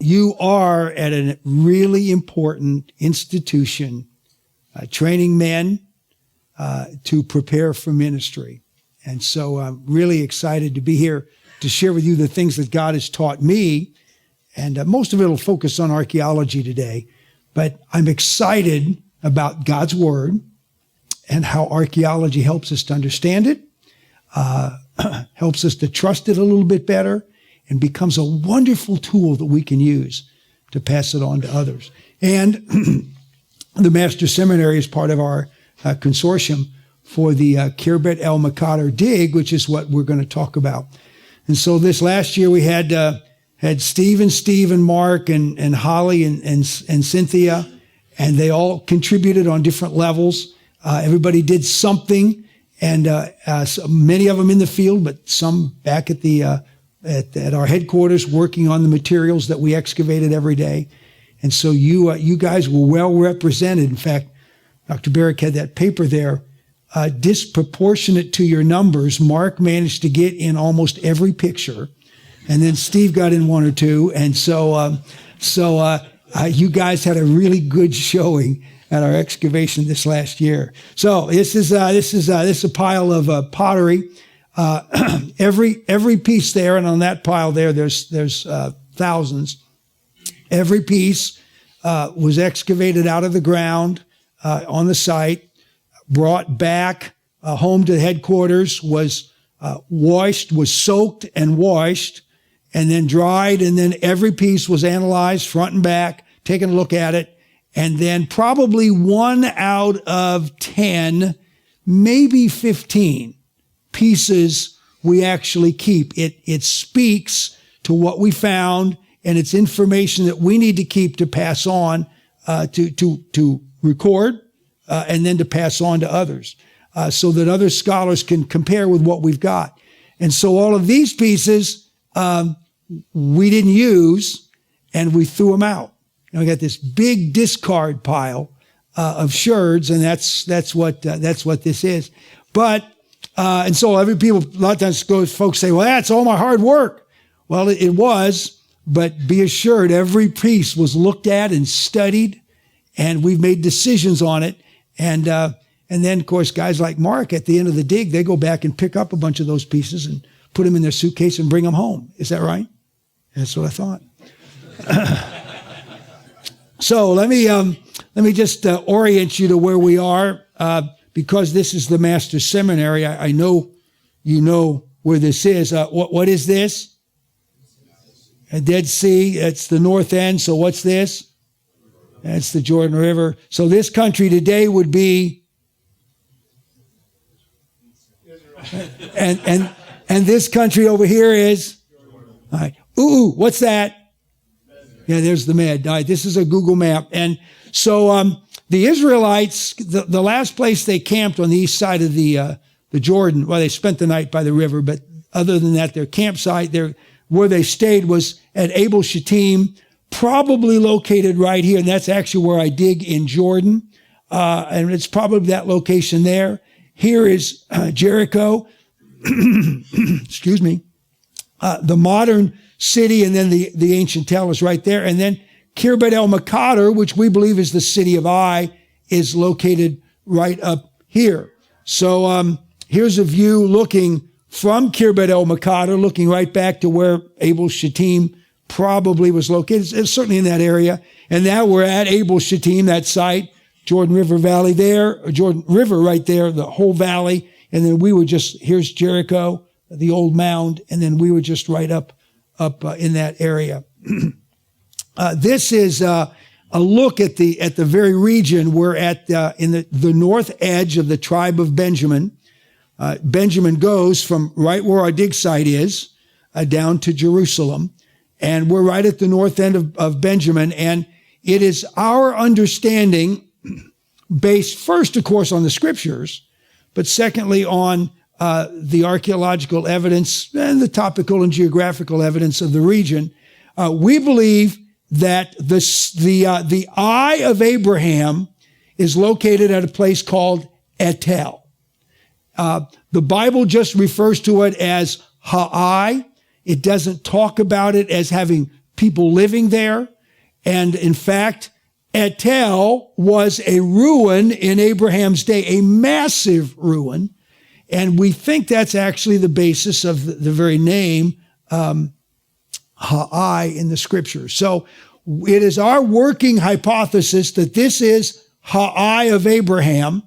you are at a really important institution, training men to prepare for ministry. And so I'm really excited to be here to share with you the things that God has taught me. And most of it will focus on archaeology today. But I'm excited about God's Word and how archaeology helps us to understand it, helps us to trust it a little bit better, and becomes a wonderful tool that we can use to pass it on to others. And the Master Seminary is part of our consortium for the Khirbet El Maqader dig, which is what we're going to talk about. And so this last year we had Steve and Mark and Holly and Cynthia, and they all contributed on different levels. Everybody did something, and so many of them in the field, but some back at the at our headquarters working on the materials that we excavated every day. And so you guys were well represented. In fact, Dr. Barrick had that paper there. Disproportionate to your numbers, Mark managed to get in almost every picture, and then Steve got in one or two. And so you guys had a really good showing at our excavation this last year. So this is a pile of pottery. Every piece there, and on that pile there's thousands. Every piece was excavated out of the ground on the site, brought back home to headquarters, was washed, was soaked and washed, and then dried, and then every piece was analyzed front and back, taking a look at it, and then probably 1 out of 10, maybe 15 pieces we actually keep. It speaks to what we found, and it's information that we need to keep to pass on, to record, and then to pass on to others, so that other scholars can compare with what we've got. And so all of these pieces, we didn't use, and we threw them out. And we got this big discard pile, of sherds, and that's what this is. But, and so a lot of times folks say, well, that's all my hard work. Well, it was, but be assured every piece was looked at and studied, and we've made decisions on it. And then, of course, guys like Mark, at the end of the dig, they go back and pick up a bunch of those pieces and put them in their suitcase and bring them home. Is that right? That's what I thought. So let me just orient you to where we are, because this is the Master Seminary. I know you know where this is. What is this? A Dead Sea. It's the north end. So what's this? That's the Jordan River. So this country today would be, and this country over here is, all right. Ooh, what's that? Yeah, there's the Med. All right, this is a Google map. And so the Israelites, the last place they camped on the east side of the Jordan, well, they spent the night by the river, but other than that, their campsite, where they stayed was at Abel Shittim, probably located right here, and that's actually where I dig in Jordan, and it's probably that location there. Here is Jericho, excuse me, the modern city, and then the ancient tell is right there, and then Khirbet El Maqader, which we believe is the city of Ai, is located right up here. So here's a view looking from Khirbet El Maqader, looking right back to where Abel Shittim probably was located. It's certainly in that area. And now we're at Abel Shittim, that site, Jordan River Valley there, or Jordan River right there, the whole valley. And then we were here's Jericho, the old mound, and then we were just right up in that area. This is a look at the very region. We're at in the north edge of the tribe of Benjamin. Benjamin goes from right where our dig site is down to Jerusalem. And we're right at the north end of Benjamin. And it is our understanding, based first, of course, on the scriptures, but secondly on the archaeological evidence and the topical and geographical evidence of the region. We believe that the Eye of Abraham is located at a place called Etel. The Bible just refers to it as Ha'ai. It doesn't talk about it as having people living there. And in fact, Etel was a ruin in Abraham's day, a massive ruin. And we think that's actually the basis of the very name Hai in the scriptures. So it is our working hypothesis that this is Hai of Abraham.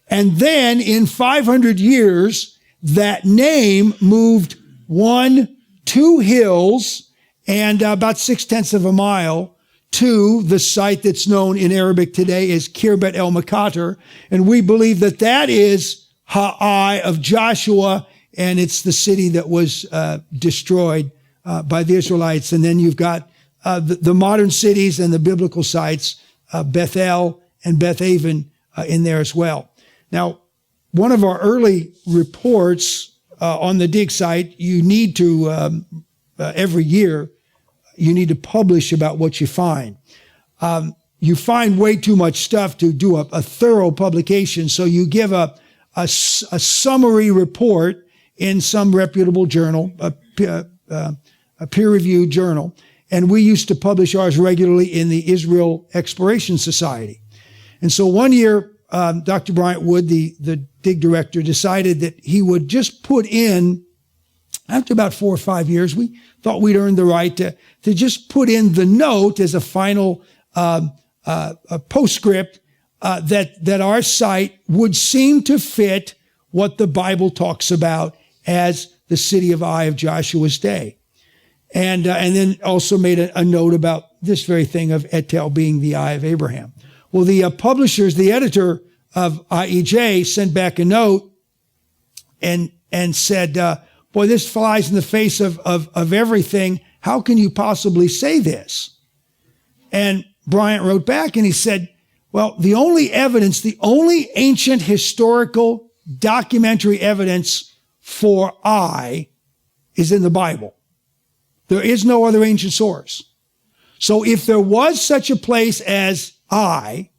And then in 500 years, that name moved 2 hills and about 6/10 of a mile to the site that's known in Arabic today as Khirbet el Makater. And we believe that that is Hai of Joshua, and it's the city that was destroyed by the Israelites. And then you've got the modern cities and the biblical sites, Bethel and Beth Aven in there as well. Now, one of our early reports on the dig site, you need to, every year, you need to publish about what you find. You find way too much stuff to do a thorough publication, so you give a summary report in some reputable journal, a peer-reviewed journal, and we used to publish ours regularly in the Israel Exploration Society. And so one year, Dr. Bryant Wood, the dig director, decided that he would just put in, after about 4 or 5 years, we thought we'd earned the right to just put in the note as a final a postscript that our site would seem to fit what the Bible talks about as the city of Ai of Joshua's day. And then also made a note about this very thing of Etel being the Ai of Abraham. Well, the publishers, the editor of IEJ sent back a note and said, boy, this flies in the face of everything. How can you possibly say this? And Bryant wrote back and he said, well, the only evidence, the only ancient historical documentary evidence for Ai is in the Bible. There is no other ancient source. So if there was such a place as Ai,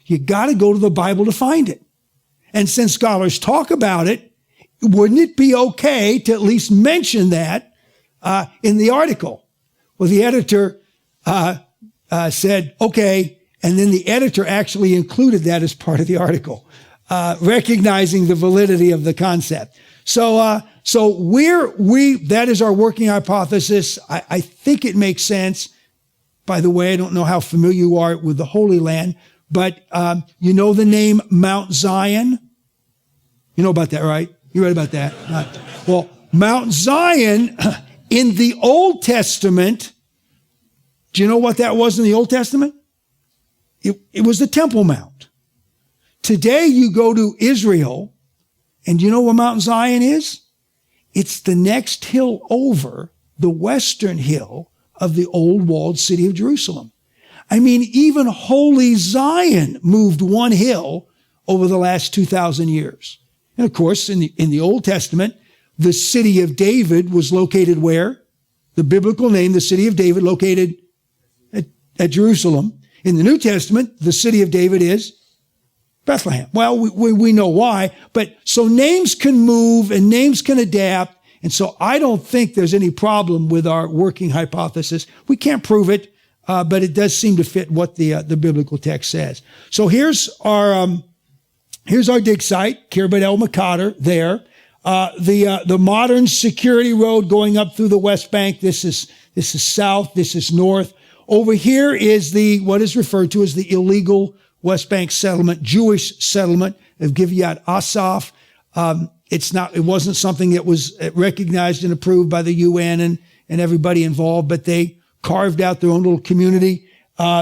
you got to go to the Bible to find it. And since scholars talk about it, wouldn't it be okay to at least mention that in the article? Well, the editor said, okay, and then the editor actually included that as part of the article, recognizing the validity of the concept. So that is our working hypothesis. I think it makes sense. By the way, I don't know how familiar you are with the Holy Land, but you know the name Mount Zion? You know about that, right? You read about that? Well, Mount Zion in the Old Testament, do you know what that was in the Old Testament? It was the Temple Mount. Today you go to Israel, and do you know where Mount Zion is? It's the next hill over, the western hill of the old walled city of Jerusalem. I mean, even Holy Zion moved one hill over the last 2,000 years. And of course, in the Old Testament, the city of David was located where? The biblical name, the city of David, located at Jerusalem. In the New Testament, the city of David is Bethlehem. Well, we know why, but so names can move and names can adapt. And so I don't think there's any problem with our working hypothesis. We can't prove it, but it does seem to fit what the biblical text says. So here's our dig site, Khirbet el Makater there. The modern security road going up through the West Bank. This is south. This is north. Over here is what is referred to as the illegal West Bank settlement, Jewish settlement of Giviat Asaf. It wasn't something that was recognized and approved by the UN and everybody involved, but they carved out their own little community.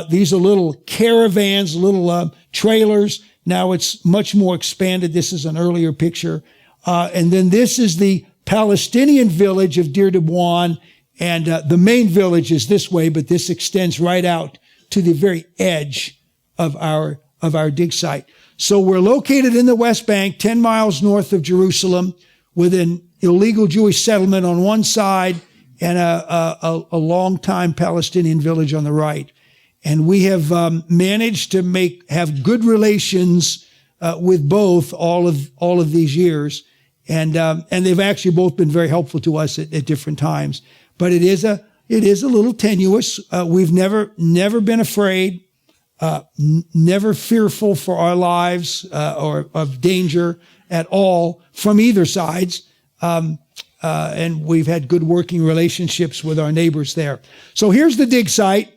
These are little caravans, little trailers. Now it's much more expanded. This is an earlier picture. And then this is the Palestinian village of Deir Dabuan. And the main village is this way, but this extends right out to the very edge of our dig site. So we're located in the West Bank, 10 miles north of Jerusalem, with an illegal Jewish settlement on one side and a long-time Palestinian village on the right. And we have managed to have good relations with both all of these years, and they've actually both been very helpful to us at different times. But it is a it is a little tenuous. We've never been afraid, never fearful for our lives or of danger at all from either sides. And we've had good working relationships with our neighbors there. So here's the dig site.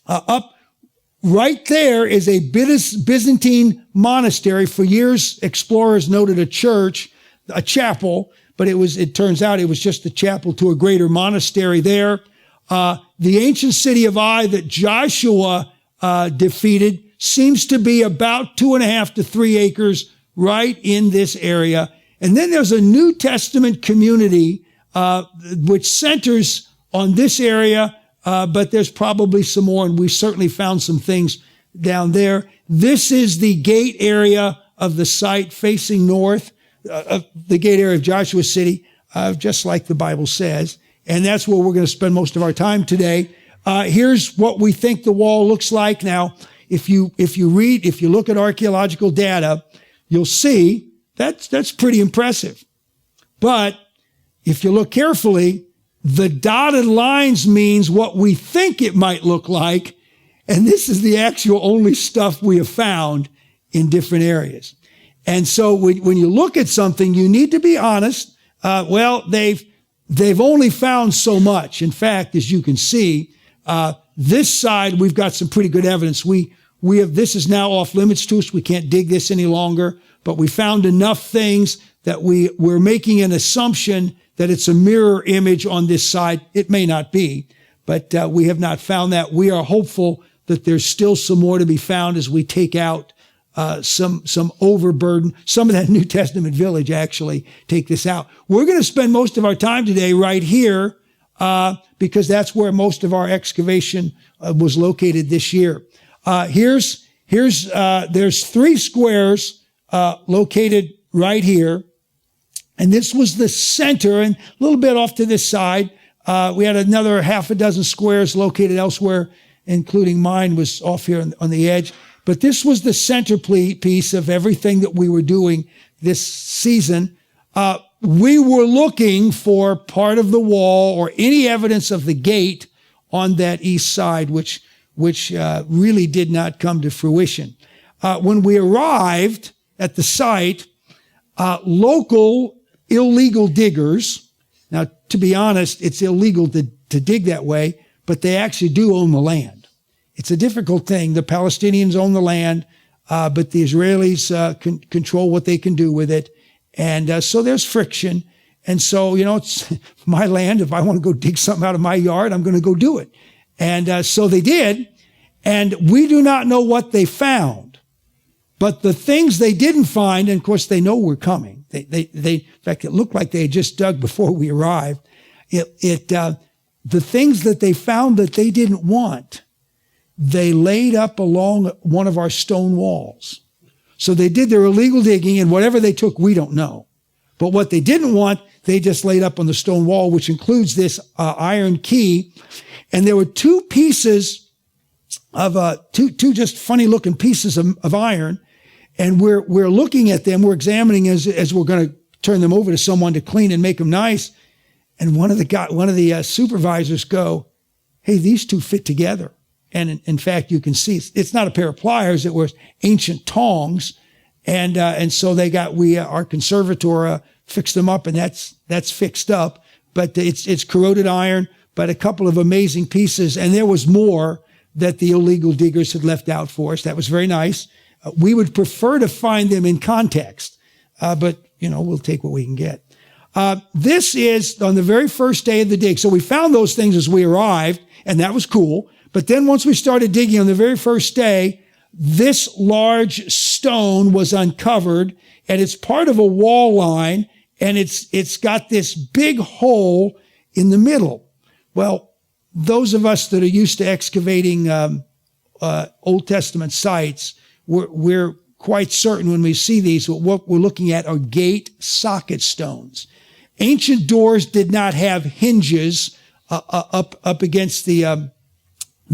Up right there is a Byzantine monastery. For years, explorers noted a church, a chapel, but it turns out it was just a chapel to a greater monastery there. The ancient city of Ai that Joshua defeated seems to be about 2.5 to 3 acres right in this area. And then there's a New Testament community which centers on this area, but there's probably some more, and we certainly found some things down there. This is the gate area of the site facing north, the gate area of Joshua City, just like the Bible says. And that's where we're going to spend most of our time today. Here's what we think the wall looks like. Now, if you look at archaeological data, you'll see that's pretty impressive. But if you look carefully, the dotted lines means what we think it might look like. And this is the actual only stuff we have found in different areas. And so when you look at something, you need to be honest. They've only found so much. In fact, as you can see, this side, we've got some pretty good evidence. This is now off limits to us. We can't dig this any longer, but we found enough things that we're making an assumption that it's a mirror image on this side. It may not be, but we have not found that. We are hopeful that there's still some more to be found as we take out some overburden. Some of that New Testament village actually take this out. We're going to spend most of our time today right here because that's where most of our excavation was located this year. There's 3 squares located right here, and this was the center, and a little bit off to this side. We had another 6 squares located elsewhere, including mine was off here on the edge. But this was the centerpiece of everything that we were doing this season. We were looking for part of the wall or any evidence of the gate on that east side, which really did not come to fruition. When we arrived at the site, local illegal diggers, now to be honest, it's illegal to dig that way, but they actually do own the land. It's a difficult thing. The Palestinians own the land, but the Israelis control what they can do with it. And so there's friction. And so, it's my land. If I want to go dig something out of my yard, I'm going to go do it. And so they did. And we do not know what they found. But the things they didn't find, and of course they know we're coming. In fact, it looked like they had just dug before we arrived. The things that they found that they didn't want, they laid up along one of our stone walls. So they did their illegal digging, and whatever they took, we don't know. But what they didn't want, they just laid up on the stone wall, which includes this iron key. And there were 2 pieces of two just funny looking pieces of iron. And we're looking at them, we're examining as we're going to turn them over to someone to clean and make them nice. And one of the supervisors go, "Hey, these 2 fit together." And in fact, you can see it's not a pair of pliers; it was ancient tongs, and so our conservator fixed them up, and that's fixed up. But it's corroded iron, but a couple of amazing pieces, and there was more that the illegal diggers had left out for us. That was very nice. We would prefer to find them in context, but we'll take what we can get. This is on the very first day of the dig. So we found those things as we arrived, and that was cool. But then once we started digging on the very first day, this large stone was uncovered, and it's part of a wall line, and it's got this big hole in the middle. Well, those of us that are used to excavating Old Testament sites, we're quite certain when we see these, what we're looking at are gate socket stones. Ancient doors did not have hinges up against the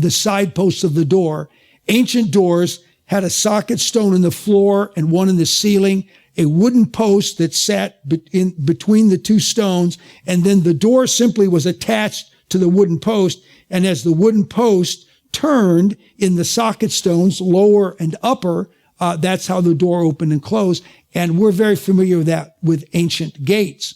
side posts of the door. Ancient doors had a socket stone in the floor and one in the ceiling, a wooden post that sat between the 2 stones, and then the door simply was attached to the wooden post. And as the wooden post turned in the socket stones, lower and upper, that's how the door opened and closed. And we're very familiar with that with ancient gates.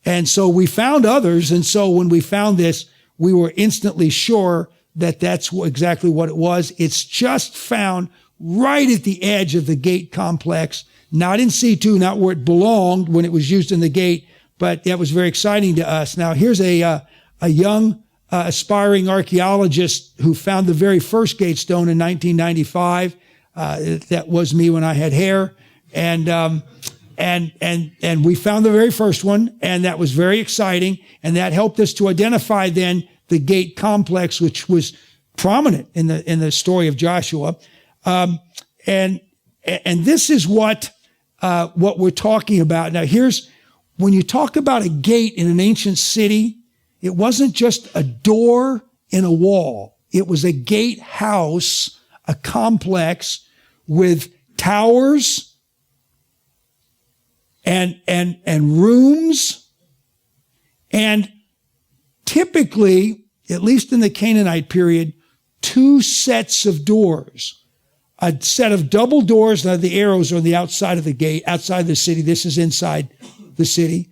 And so we found others. And so when we found this, we were instantly sure that that's exactly what it was. It's just found right at the edge of the gate complex, not in C2, not where it belonged when it was used in the gate, but that was very exciting to us. Now, here's a young aspiring archaeologist who found the very first gate stone in 1995. That was me when I had hair. And we found the very first one, and that was very exciting. And that helped us to identify then the gate complex, which was prominent in the story of Joshua. And this is what we're talking about. Now, when you talk about a gate in an ancient city, it wasn't just a door in a wall. It was a gatehouse, a complex with towers and rooms, and typically, at least in the Canaanite period, 2 sets of doors. A set of double doors. Now the arrows are on the outside of the gate, outside the city. This is inside the city.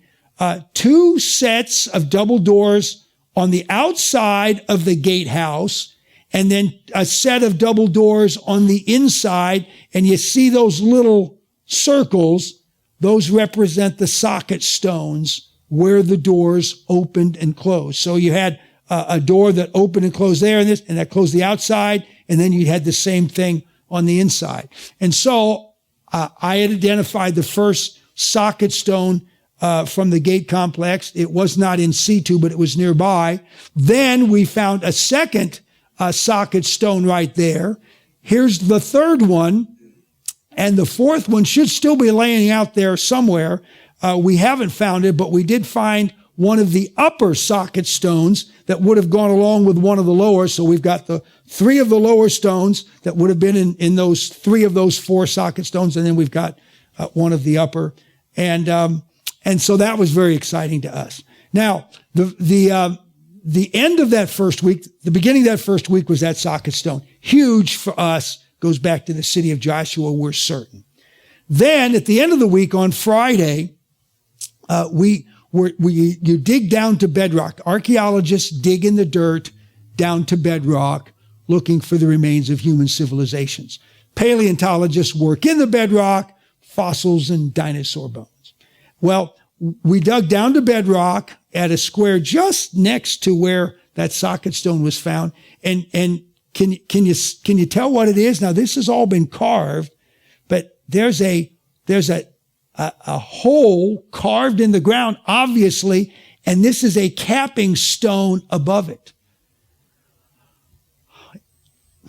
2 sets of double doors on the outside of the gatehouse, and then a set of double doors on the inside. And you see those little circles, those represent the socket stones where the doors opened and closed. So you had a door that opened and closed there, and that closed the outside, and then you had the same thing on the inside. And so I had identified the first socket stone from the gate complex. It was not in C2, but it was nearby. Then we found a second socket stone right there. Here's the third one, and the fourth one should still be laying out there somewhere. We haven't found it, but we did find one of the upper socket stones that would have gone along with one of the lower. So we've got the 3 of the lower stones that would have been in those 3 of those 4 socket stones. And then we've got one of the upper. And so that was very exciting to us. Now, the end of that first week, the beginning of that first week was that socket stone. Huge for us. Goes back to the city of Joshua, we're certain. Then at the end of the week on Friday, you dig down to bedrock. Archaeologists dig in the dirt down to bedrock looking for the remains of human civilizations. Paleontologists work in the bedrock, fossils and dinosaur bones. Well, we dug down to bedrock at a square just next to where that socket stone was found. And can you tell what it is? Now, this has all been carved, but there's a hole carved in the ground, obviously, and this is a capping stone above it.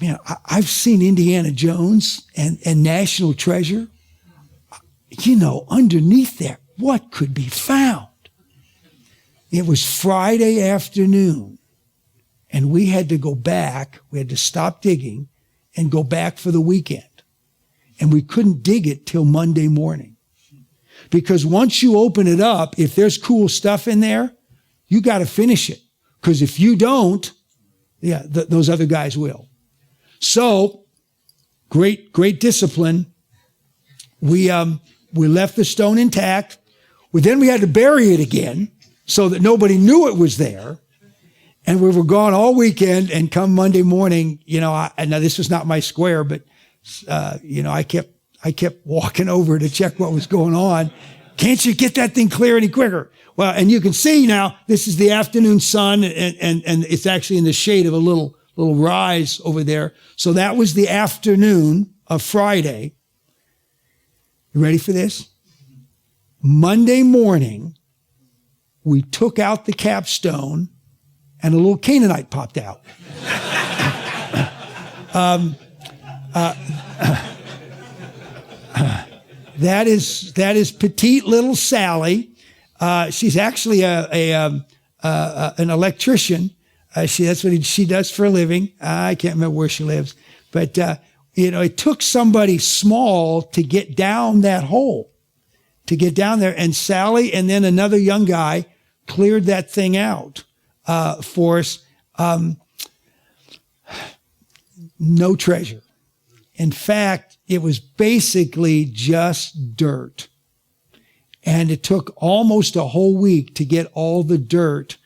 Man, I've seen Indiana Jones and National Treasure. Underneath there, what could be found? It was Friday afternoon, and we had to go back. We had to stop digging and go back for the weekend. And we couldn't dig it till Monday morning. Because once you open it up, if there's cool stuff in there, you got to finish it. Because if you don't, those other guys will. So, great discipline. We left the stone intact. Then we had to bury it again so that nobody knew it was there. And we were gone all weekend, and come Monday morning, now this was not my square, but, I kept walking over to check what was going on. Can't you get that thing clear any quicker? Well, and you can see now, this is the afternoon sun, and it's actually in the shade of a little rise over there. So that was the afternoon of Friday. You ready for this? Monday morning, we took out the capstone, and a little Canaanite popped out. That is petite little Sally. She's actually an electrician. That's what she does for a living. I can't remember where she lives, but it took somebody small to get down that hole, to get down there. And Sally and then another young guy cleared that thing out. for us. No treasure. In fact, it was basically just dirt. And it took almost a whole week to get all the dirt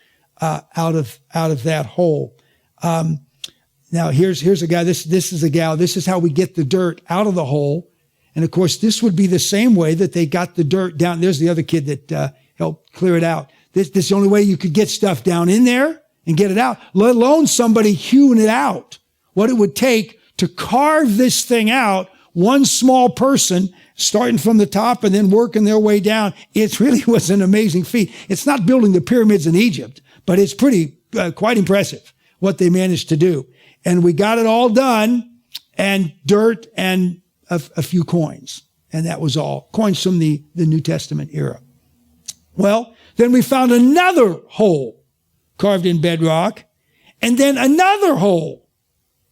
out of that hole. Now here's a guy. This is a gal. This is how we get the dirt out of the hole. And of course, this would be the same way that they got the dirt down. There's the other kid that helped clear it out. This is the only way you could get stuff down in there and get it out, let alone somebody hewing it out. What it would take to carve this thing out, one small person starting from the top and then working their way down. It really was an amazing feat. It's not building the pyramids in Egypt, but it's quite impressive what they managed to do. And we got it all done, and dirt and a few coins. And that was all. Coins from the New Testament era. Well, then we found another hole carved in bedrock, and then another hole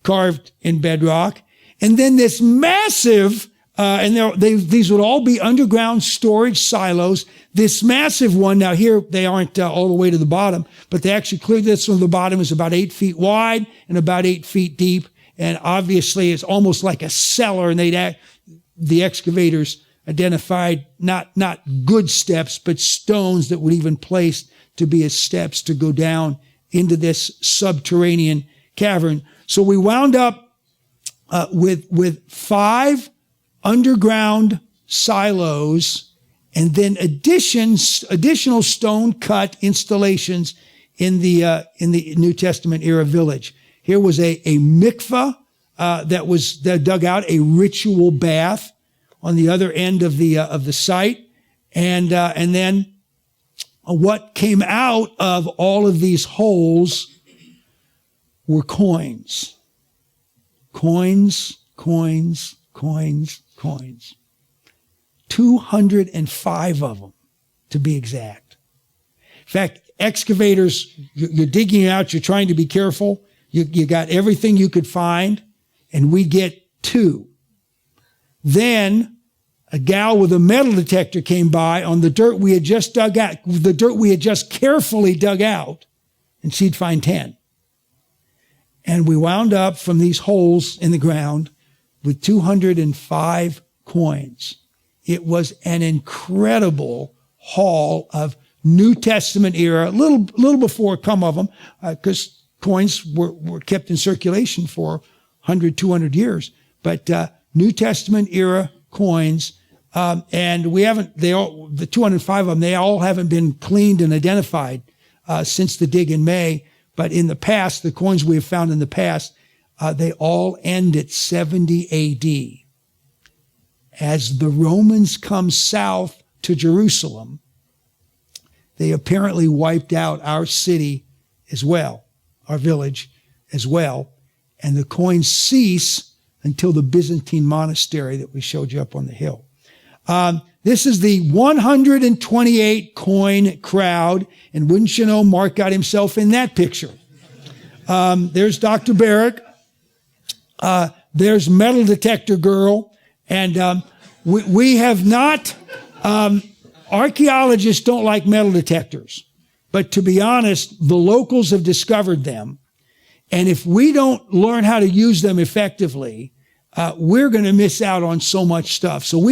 carved in bedrock, and then this massive, these would all be underground storage silos. This massive one, now here they aren't all the way to the bottom, but they actually cleared this from the bottom. Is about 8 feet wide and about 8 feet deep, and obviously it's almost like a cellar. And the excavators identified not good steps, but stones that would even place to be as steps to go down into this subterranean cavern. So we wound up with 5 underground silos, and then additional stone cut installations in the New Testament era village. Here was a mikveh that was dug out, a ritual bath on the other end of the site, and then what came out of all of these holes were coins. Coins, coins, coins, coins. 205 of them, to be exact. In fact, excavators, you're digging out, you're trying to be careful. You got everything you could find, and we get 2. Then a gal with a metal detector came by on the dirt we had just dug out, the dirt we had just carefully dug out, and she'd find 10. And we wound up from these holes in the ground with 205 coins. It was an incredible haul of New Testament era, a little before come of them, because coins were kept in circulation for 100, 200 years. But New Testament era coins, and the 205 of them, they all haven't been cleaned and identified since the dig in May. But in the past, the coins we have found in the past, they all end at 70 A.D. As the Romans come south to Jerusalem, they apparently wiped out our city as well, our village as well, and the coins cease until the Byzantine monastery that we showed you up on the hill. This is the 128 coin crowd, and wouldn't you know, Mark got himself in that picture. There's Dr. Barrick. There's Metal Detector Girl, and we have not. Archaeologists don't like metal detectors, but to be honest, the locals have discovered them, and if we don't learn how to use them effectively, we're going to miss out on so much stuff. So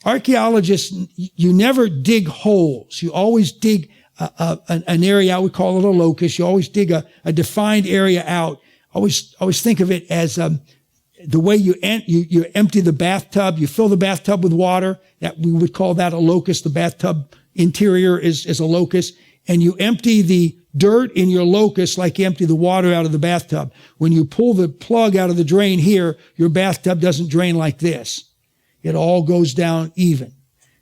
archaeologists, you never dig holes. You always dig an area out. We call it a locus. You always dig a defined area out. Always think of it as the way you empty the bathtub. You fill the bathtub with water. That we would call that a locus. The bathtub interior is a locus, and you empty the dirt in your locus like you empty the water out of the bathtub. When you pull the plug out of the drain here, your bathtub doesn't drain like this. It all goes down even.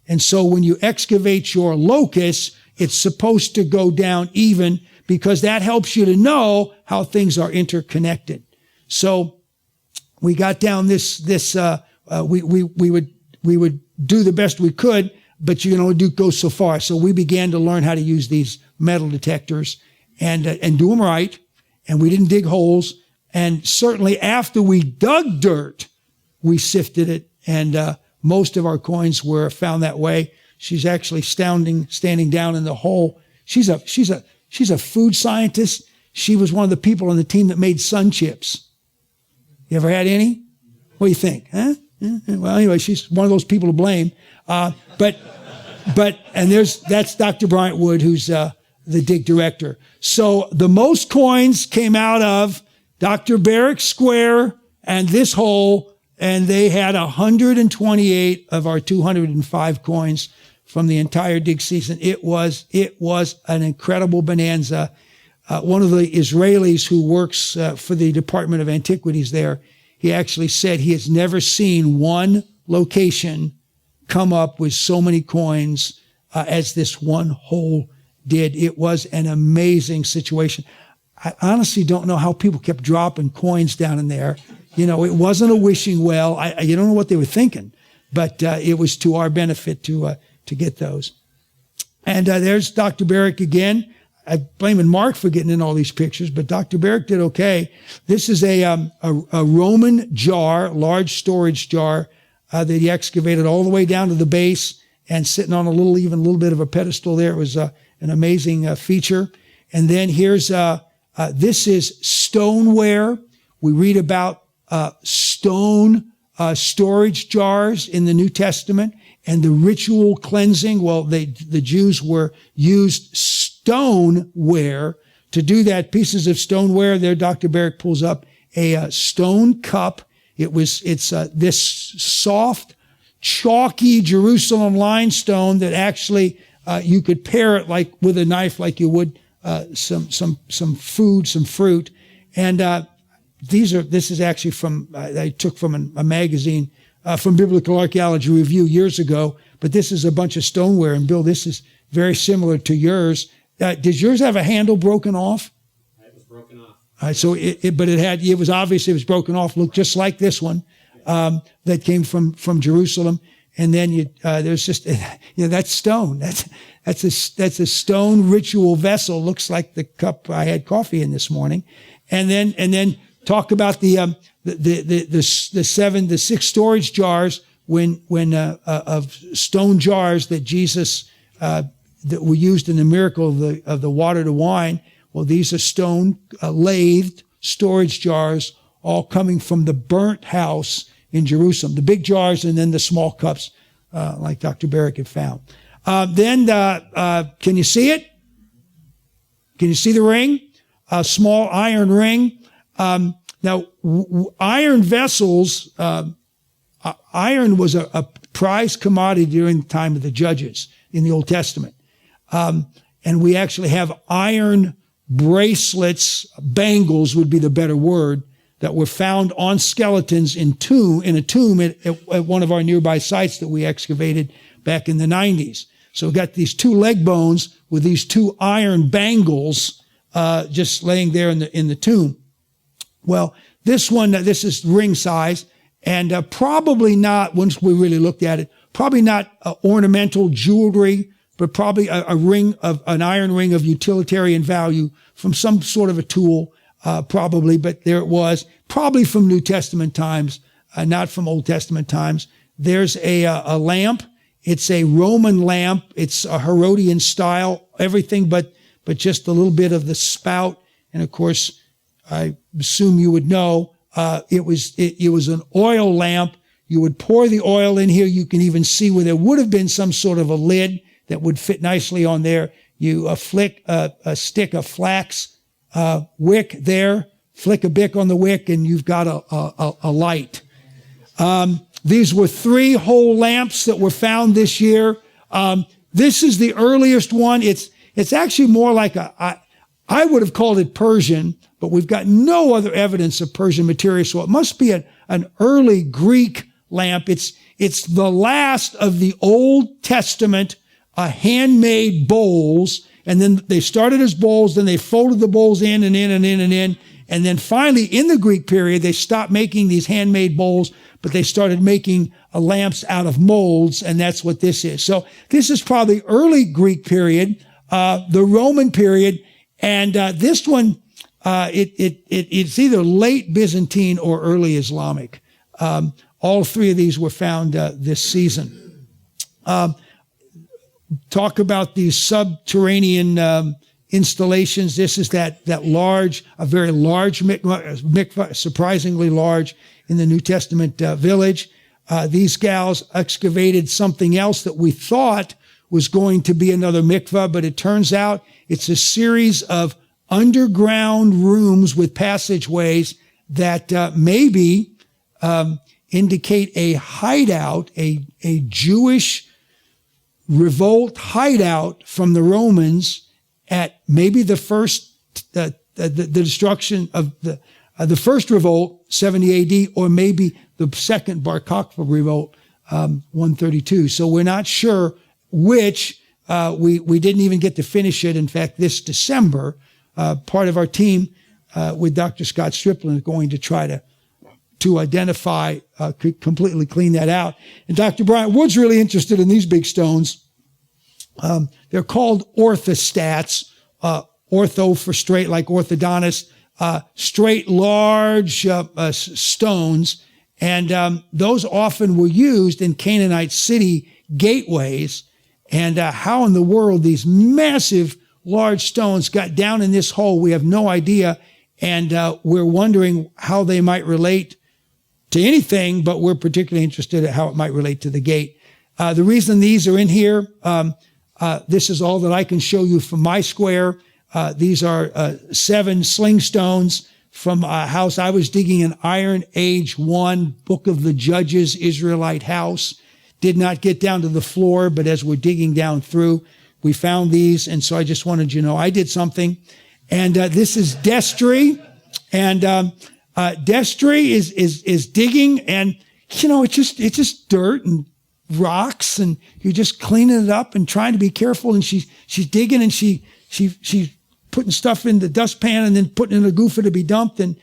And so when you excavate your locus, it's supposed to go down even, because that helps you to know how things are interconnected. So we got down we would do the best we could, but you can only go so far. So we began to learn how to use these metal detectors and do them right. And we didn't dig holes. And certainly after we dug dirt, we sifted it. And most of our coins were found that way. She's actually standing down in the hole. She's She's a food scientist. She was one of the people on the team that made sun chips. You ever had any? What do you think? Huh? Well, anyway, she's one of those people to blame. But that's Dr. Bryant Wood, who's the dig director. So the most coins came out of Dr. Barrick Square and this hole, and they had 128 of our 205 coins from the entire dig season. It was an incredible bonanza. One of the Israelis who works for the Department of Antiquities there, he actually said he has never seen one location come up with so many coins as this one hole did. It was an amazing situation. I honestly don't know how people kept dropping coins down in there. You know, it wasn't a wishing well. You don't know what they were thinking, but it was to our benefit to get those. And there's Dr. Barrick again. I'm blaming Mark for getting in all these pictures, but Dr. Barrick did okay. This is a Roman jar, large storage jar, that he excavated all the way down to the base and sitting on a little bit of a pedestal there. It was an amazing feature. And then here's this is stoneware. We read about stone storage jars in the New Testament and the ritual cleansing. Well, the Jews used stoneware to do that. Pieces of stoneware there. Dr. Barrick pulls up a stone cup. It's this soft, chalky Jerusalem limestone that actually you could pair it like with a knife, like you would some food, some fruit. And this is actually from I took from a magazine from Biblical Archaeology Review years ago. But this is a bunch of stoneware. And Bill, this is very similar to yours. Did yours have a handle broken off? It was broken off. But it was obvious it was broken off. Looked just like this one that came from Jerusalem. And then there's just that's stone. That's a stone ritual vessel. Looks like the cup I had coffee in this morning. And then talk about the six storage jars of stone jars that Jesus that were used in the miracle of the water to wine. Well, these are stone lathed storage jars, all coming from the burnt house in Jerusalem. The big jars and then the small cups, like Dr. Barrick had found. Then can you see it? Can you see the ring? A small iron ring. Now, iron vessels, iron was a prized commodity during the time of the judges in the Old Testament. And we actually have iron bracelets, bangles would be the better word, that were found on skeletons in a tomb at one of our nearby sites that we excavated back in the 90s. So we got these two leg bones with these two iron bangles just laying there in the tomb. Well, this is ring size, and probably not, once we really looked at it, probably not ornamental jewelry, but probably an iron ring of utilitarian value from some sort of a tool, probably, but there it was, probably from New Testament times, not from Old Testament times. There's a lamp. It's a Roman lamp. It's a Herodian style, everything but just a little bit of the spout. And of course, I assume you would know, it was an oil lamp. You would pour the oil in here. You can even see where there would have been some sort of a lid that would fit nicely on there. You stick a flax wick there, flick a bick on the wick, and you've got a light. These were 3 whole lamps that were found this year. This is the earliest one. It's actually more like I would have called it Persian, but we've got no other evidence of Persian material, so it must be an early Greek lamp. It's the last of the Old Testament handmade bowls, and then they started as bowls, then they folded the bowls in and in and in and in, and then finally in the Greek period they stopped making these handmade bowls, but they started making lamps out of molds, and that's what this is. So this is probably early Greek period, the Roman period, and this one it's either late Byzantine or early Islamic. All 3 of these were found this season. Talk about these subterranean installations. This is that large, a very large mikvah, surprisingly large in the New Testament village. These gals excavated something else that we thought was going to be another mikvah, but it turns out it's a series of underground rooms with passageways that maybe indicate a hideout, a Jewish revolt hideout from the Romans at maybe the first, the destruction of the first revolt, 70 AD, or maybe the second Bar Kokhba revolt, 132. So we're not sure which. We didn't even get to finish it. In fact, this December, part of our team with Dr. Scott Striplin is going to try to identify, completely clean that out. And Dr. Bryant Wood's really interested in these big stones. They're called orthostats, ortho for straight, like orthodontist, straight, large stones. And those often were used in Canaanite city gateways. And how in the world these massive, large stones got down in this hole, we have no idea. And we're wondering how they might relate to anything, but we're particularly interested in how it might relate to the gate. The reason these are in here, this is all that I can show you from my square. These are 7 sling stones from a house I was digging, an Iron Age 1 Book of the Judges Israelite house. Did not get down to the floor, but as we're digging down through, we found these. And so I just wanted you to know I did something. And this is Destry. And Destry is digging, and it's just dirt and rocks, and you're just cleaning it up and trying to be careful. And she's digging, and she's putting stuff in the dustpan and then putting in a goofer to be dumped, and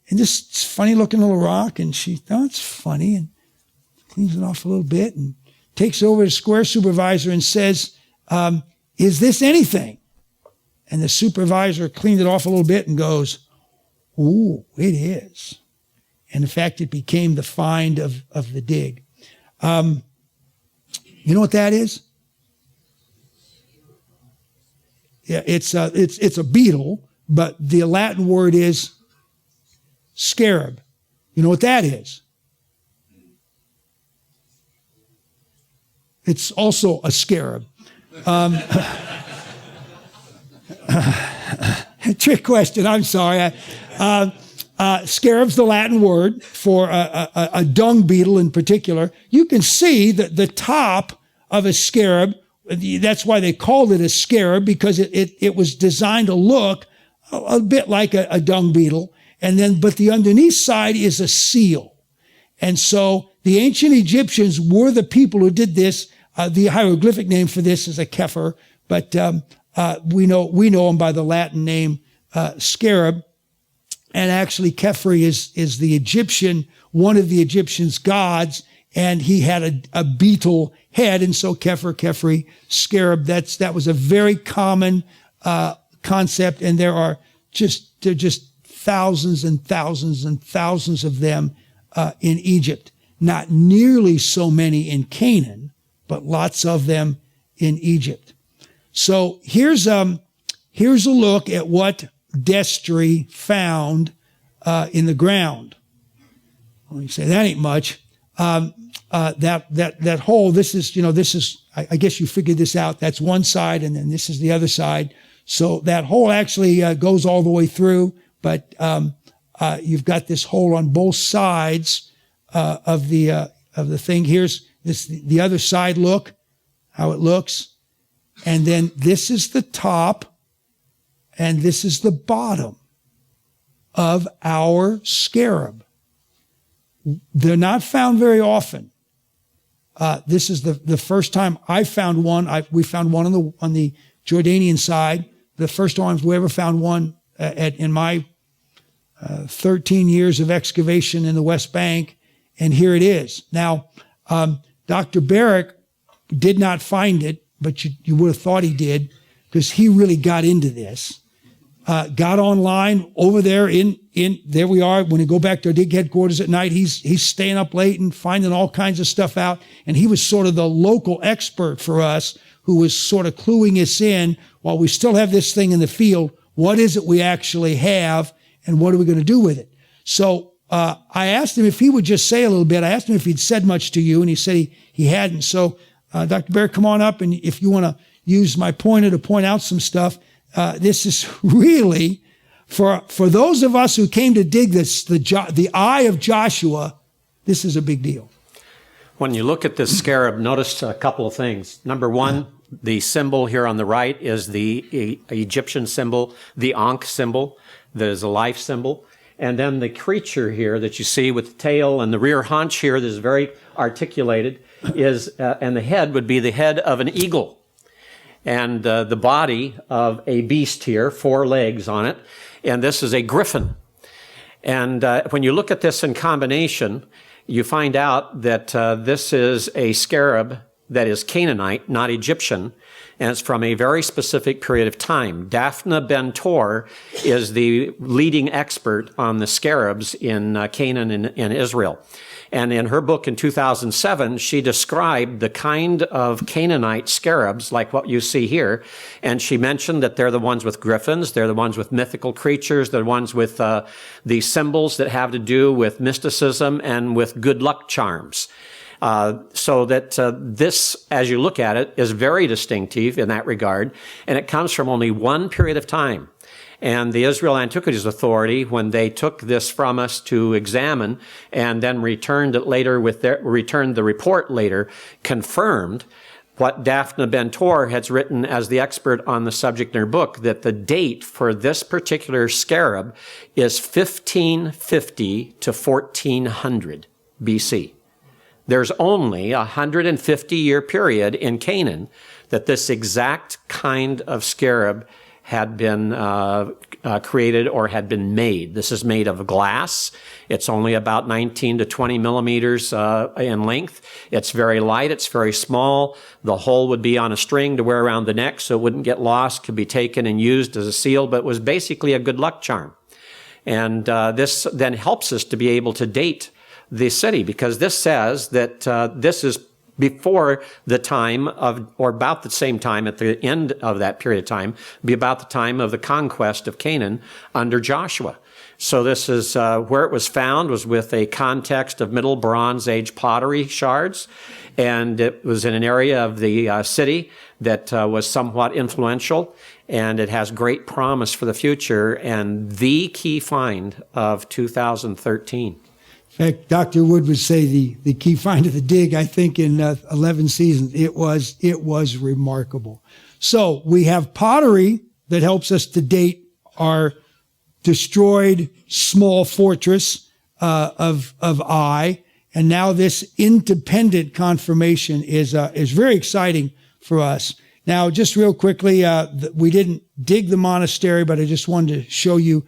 this funny looking little rock, and she thought it's funny and cleans it off a little bit and takes over to the square supervisor and says, is this anything? And the supervisor cleaned it off a little bit and goes, ooh, it is. And in fact, it became the find of the dig. You know what that is? Yeah, it's a beetle, but the Latin word is scarab. You know what that is? It's also a scarab. Trick question, I'm sorry. Scarab's the Latin word for a dung beetle in particular. You can see that the top of a scarab, that's why they called it a scarab, because it was designed to look a bit like a dung beetle. But the underneath side is a seal. And so the ancient Egyptians were the people who did this. The hieroglyphic name for this is a kepher, but we know him by the Latin name scarab. And actually, Khepri is the Egyptian, one of the Egyptians' gods, and he had a beetle head, and so Khepri, scarab. That was a very common concept, and there are just thousands and thousands and thousands of them in Egypt. Not nearly so many in Canaan, but lots of them in Egypt. So here's a look at what Destry found in the ground. Let me say that ain't much. That hole. This is. I guess you figured this out. That's one side, and then this is the other side. So that hole actually goes all the way through, but you've got this hole on both sides of the thing. Here's the other side. Look how it looks, and then this is the top. And this is the bottom of our scarab. They're not found very often. This is the first time I found one. We found one on the Jordanian side. The first time we ever found one in my 13 years of excavation in the West Bank. And here it is. Now, Dr. Barrick did not find it, but you would have thought he did, because he really got into this. Got online over there there we are. When we go back to our dig headquarters at night, he's staying up late and finding all kinds of stuff out. And he was sort of the local expert for us, who was sort of cluing us in while we still have this thing in the field, what is it we actually have, and what are we going to do with it? So I asked him if he would just say a little bit. I asked him if he'd said much to you, and he said he hadn't. So Dr. Bear, come on up, and if you want to use my pointer to point out some stuff, this is really, for those of us who came to dig this, the eye of Joshua, this is a big deal. When you look at this scarab, notice a couple of things. Number one, the symbol here on the right is the Egyptian symbol, the Ankh symbol, that is a life symbol. And then the creature here that you see with the tail and the rear haunch here that is very articulated is, and the head would be the head of an eagle. And the body of a beast here, 4 legs on it. And this is a griffin. And when you look at this in combination, you find out that this is a scarab that is Canaanite, not Egyptian, and it's from a very specific period of time. Daphne Ben-Tor is the leading expert on the scarabs in Canaan and Israel. And in her book in 2007, she described the kind of Canaanite scarabs, like what you see here. And she mentioned that they're the ones with griffins, they're the ones with mythical creatures, they're the ones with the symbols that have to do with mysticism and with good luck charms. So that this, as you look at it, is very distinctive in that regard. And it comes from only one period of time. And the Israel Antiquities Authority, when they took this from us to examine and then returned it later returned the report later, confirmed what Daphne Ben-Tor has written as the expert on the subject in her book, that the date for this particular scarab is 1550 to 1400 BC. There's only a 150-year period in Canaan that this exact kind of scarab had been created or had been made. This is made of glass. It's only about 19 to 20 millimeters in length. It's very light. It's very small. The hole would be on a string to wear around the neck so it wouldn't get lost, could be taken and used as a seal, but was basically a good luck charm. And this then helps us to be able to date the city, because this says that this is before the time of, or about the same time at the end of that period of time, be about the time of the conquest of Canaan under Joshua. So this is where it was found was with a context of Middle Bronze Age pottery shards. And it was in an area of the city that was somewhat influential. And it has great promise for the future and the key find of 2013. In fact, Dr. Wood would say the key find of the dig, I think in 11 seasons, it was remarkable. So we have pottery that helps us to date our destroyed small fortress of Ai, and now this independent confirmation is very exciting for us. Now, just real quickly, we didn't dig the monastery, but I just wanted to show you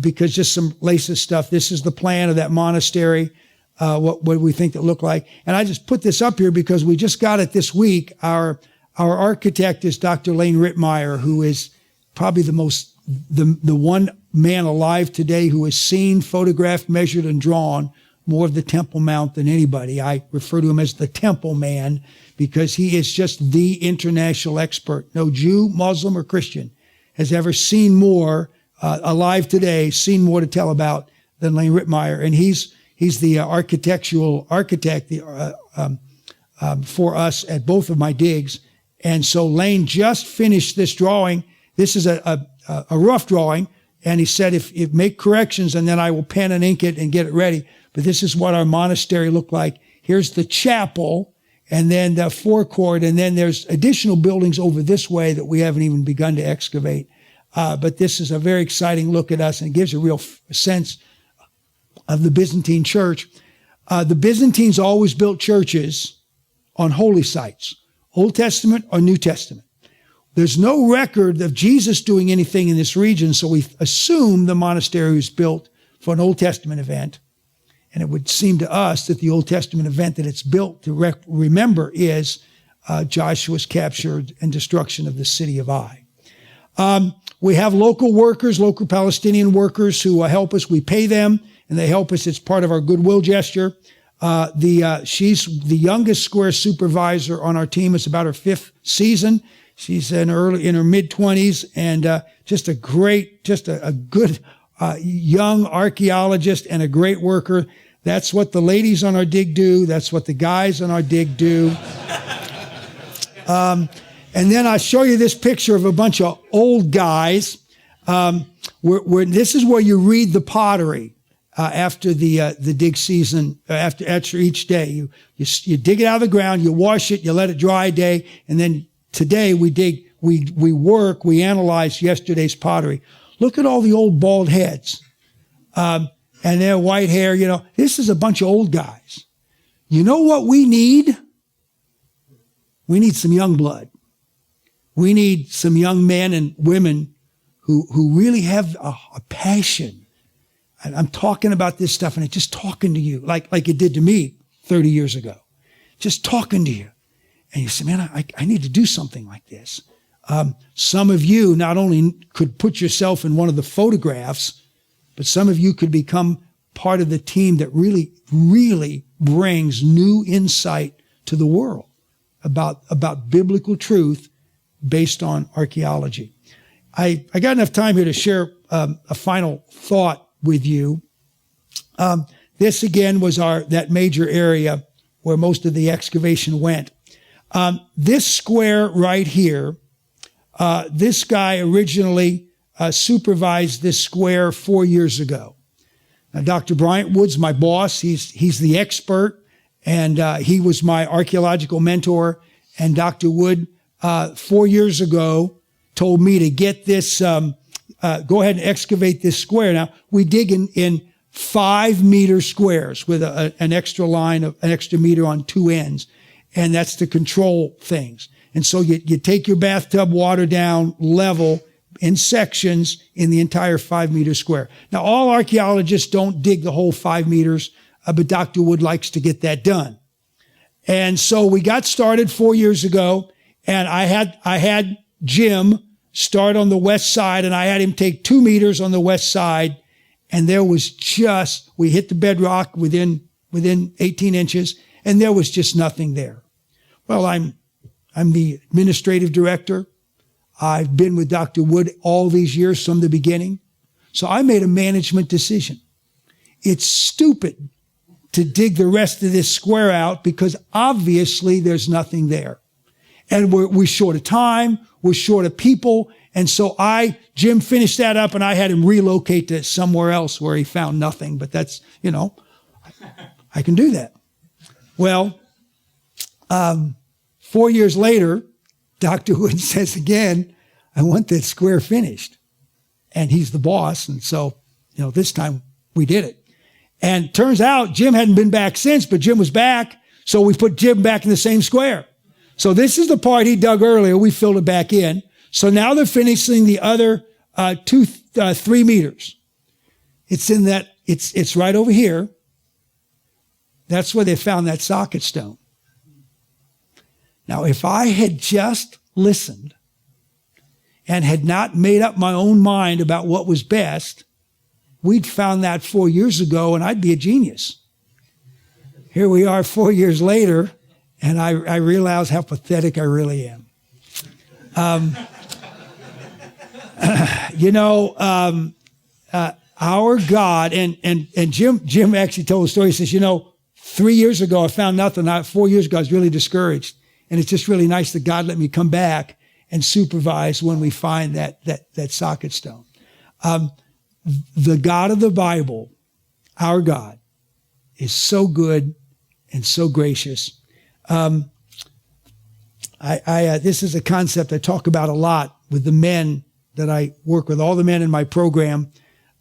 because just some laces stuff. This is the plan of that monastery, what we think it looked like. And I just put this up here because we just got it this week. Our architect is Dr. Lane Rittmeyer, who is probably the one man alive today who has seen, photographed, measured, and drawn more of the Temple Mount than anybody. I refer to him as the Temple Man because he is just the international expert. No Jew, Muslim, or Christian has ever seen more alive today, seen more to tell about than Lane Rittmeyer. And he's the architectural architect for us at both of my digs. And so Lane just finished this drawing. This is a rough drawing. And he said, if make corrections and then I will pen and ink it and get it ready. But this is what our monastery looked like. Here's the chapel and then the forecourt. And then there's additional buildings over this way that we haven't even begun to excavate. But this is a very exciting look at us and it gives a real sense of the Byzantine church. The Byzantines always built churches on holy sites, Old Testament or New Testament. There's no record of Jesus doing anything in this region, so we assume the monastery was built for an Old Testament event. And it would seem to us that the Old Testament event that it's built to remember is Joshua's capture and destruction of the city of Ai. We have local workers, local Palestinian workers who help us. We pay them, and they help us. It's part of our goodwill gesture. She's the youngest square supervisor on our team. It's about her 5th season. She's in her mid-20s, and just a good young archaeologist and a great worker. That's what the ladies on our dig do. That's what the guys on our dig do. And then I'll show you this picture of a bunch of old guys. Where this is where you read the pottery after the dig season. After each day, you dig it out of the ground, you wash it, you let it dry a day, and then today we dig, we analyze yesterday's pottery. Look at all the old bald heads, and their white hair. This is a bunch of old guys. You know what we need? We need some young blood. We need some young men and women who really have a passion. And I'm talking about this stuff, and it's just talking to you like it did to me 30 years ago. Just talking to you. And you say, man, I need to do something like this. Some of you not only could put yourself in one of the photographs, but some of you could become part of the team that really, really brings new insight to the world about biblical truth based on archaeology. I got enough time here to share a final thought with you. This again was that major area where most of the excavation went. This square right here, this guy originally supervised this square 4 years ago. Now, Dr. Bryant Wood's my boss. He's the expert, and he was my archaeological mentor. And Dr. Wood, 4 years ago, told me to get this, go ahead and excavate this square. Now, we dig in 5 meter squares with an extra line of an extra meter on two ends. And that's to control things. And so you take your bathtub water down level in sections in the entire 5 meter square. Now, all archaeologists don't dig the whole 5 meters, but Dr. Wood likes to get that done. And so we got started 4 years ago, and I had Jim start on the west side, and I had him take 2 meters on the west side, and there was we hit the bedrock within 18 inches, and there was just nothing there. Well, I'm the administrative director. I've been with Dr. Wood all these years from the beginning. So I made a management decision. It's stupid to dig the rest of this square out because obviously there's nothing there. And we're short of time, we're short of people. And so Jim finished that up, and I had him relocate to somewhere else where he found nothing. But that's, I can do that. Well, 4 years later, Dr. Wood says again, I want that square finished. And he's the boss. And so, this time we did it. And turns out Jim hadn't been back since, but Jim was back. So we put Jim back in the same square. So this is the part he dug earlier. We filled it back in. So now they're finishing the other 3 meters. It's in that, it's right over here. That's where they found that socket stone. Now, if I had just listened and had not made up my own mind about what was best, we'd found that 4 years ago, and I'd be a genius. Here we are 4 years later, and I realize how pathetic I really am. Our God, and Jim actually told a story. He says, 3 years ago, I found nothing. 4 years ago, I was really discouraged. And it's just really nice that God let me come back and supervise when we find that socket stone. The God of the Bible, our God, is so good and so gracious. This is a concept I talk about a lot with the men that I work with. All the men in my program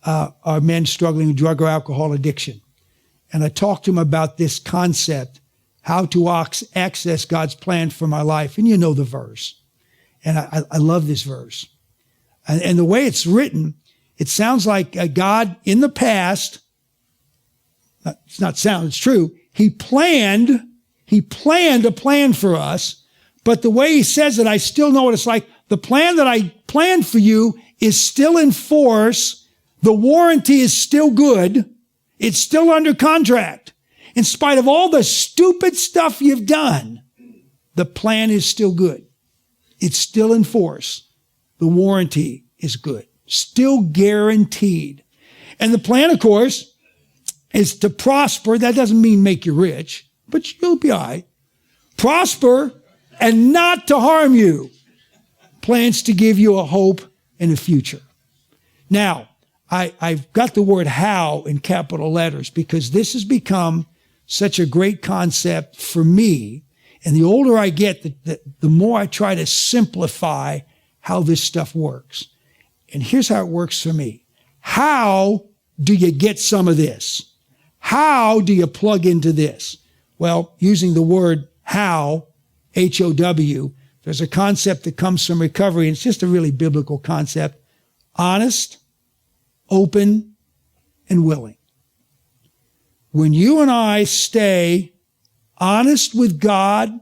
are men struggling with drug or alcohol addiction. And I talk to them about this concept, how to access God's plan for my life. And you know the verse. And I love this verse. And the way it's written, it sounds like God in the past, it's true. He planned a plan for us, but the way he says it, I still know what it's like. The plan that I planned for you is still in force. The warranty is still good. It's still under contract. In spite of all the stupid stuff you've done, the plan is still good. it's still in force. The warranty is good. Still guaranteed. And the plan, of course, is to prosper. That doesn't mean make you rich, but you'll be all right. Prosper and not to harm you. Plans to give you a hope and a future. Now, I've got the word how in capital letters because this has become such a great concept for me. And the older I get, the more I try to simplify how this stuff works. And here's how it works for me. How do you get some of this? How do you plug into this? Well, using the word how, H-O-W, there's a concept that comes from recovery, and it's just a really biblical concept. Honest, open, and willing. When you and I stay honest with God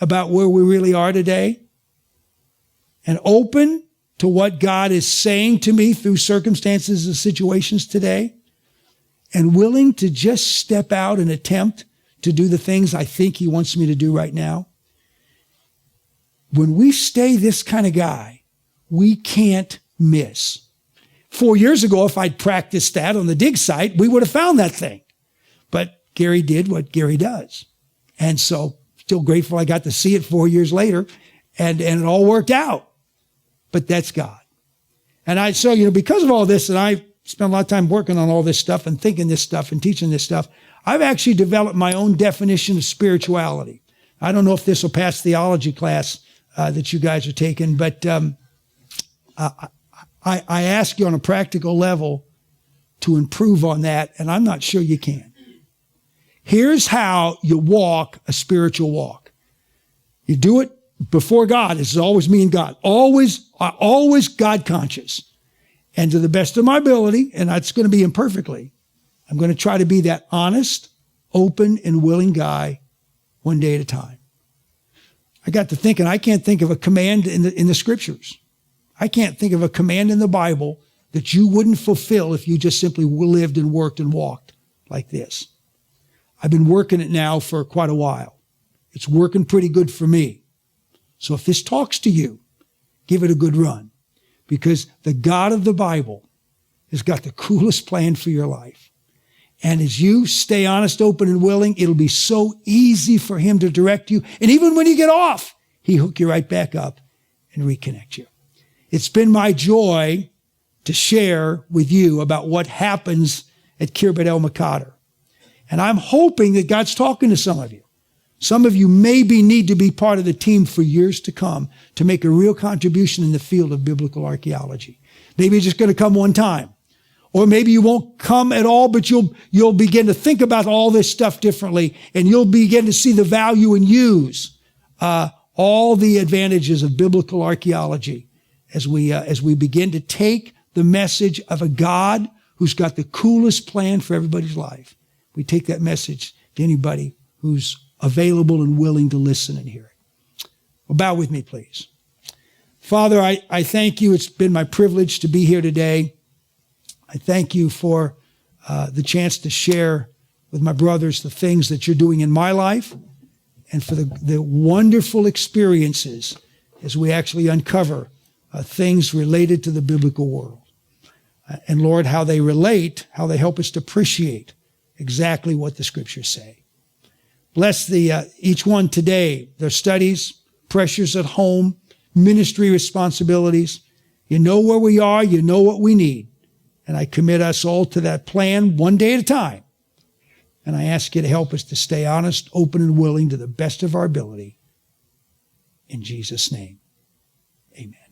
about where we really are today, and open to what God is saying to me through circumstances and situations today, and willing to just step out and attempt to do the things I think He wants me to do right now, when we stay this kind of guy, we can't miss. 4 years ago, if I'd practiced that on the dig site, we would have found that thing. But Gary did what Gary does. And so still grateful I got to see it 4 years later, and it all worked out. But that's God. And so, because of all this, and I spent a lot of time working on all this stuff and thinking this stuff and teaching this stuff, I've actually developed my own definition of spirituality. I don't know if this will pass theology class that you guys are taking, but I ask you on a practical level to improve on that, and I'm not sure you can. Here's how you walk a spiritual walk. You do it before God. This is always me and God. Always God conscious. And to the best of my ability, and that's going to be imperfectly, I'm going to try to be that honest, open, and willing guy one day at a time. I got to thinking, I can't think of a command in the scriptures. I can't think of a command in the Bible that you wouldn't fulfill if you just simply lived and worked and walked like this. I've been working it now for quite a while. It's working pretty good for me. So if this talks to you, give it a good run, because the God of the Bible has got the coolest plan for your life. And as you stay honest, open, and willing, it'll be so easy for Him to direct you. And even when you get off, He'll hook you right back up and reconnect you. It's been my joy to share with you about what happens at Kirbet El Makader. And I'm hoping that God's talking to some of you. Some of you maybe need to be part of the team for years to come to make a real contribution in the field of biblical archaeology. Maybe you're just going to come one time. Or maybe you won't come at all, but you'll begin to think about all this stuff differently, and you'll begin to see the value and use all the advantages of biblical archaeology as we begin to take the message of a God who's got the coolest plan for everybody's life. We take that message to anybody who's available and willing to listen and hear it. Well, bow with me, please. Father, I thank you. It's been my privilege to be here today. I thank you for the chance to share with my brothers the things that you're doing in my life, and for the wonderful experiences as we actually uncover things related to the biblical world. And Lord, how they relate, how they help us to appreciate exactly what the scriptures say. Bless each one today, their studies, pressures at home, ministry responsibilities. You know where we are, you know what we need. And I commit us all to that plan one day at a time. And I ask you to help us to stay honest, open, and willing to the best of our ability. In Jesus' name, amen.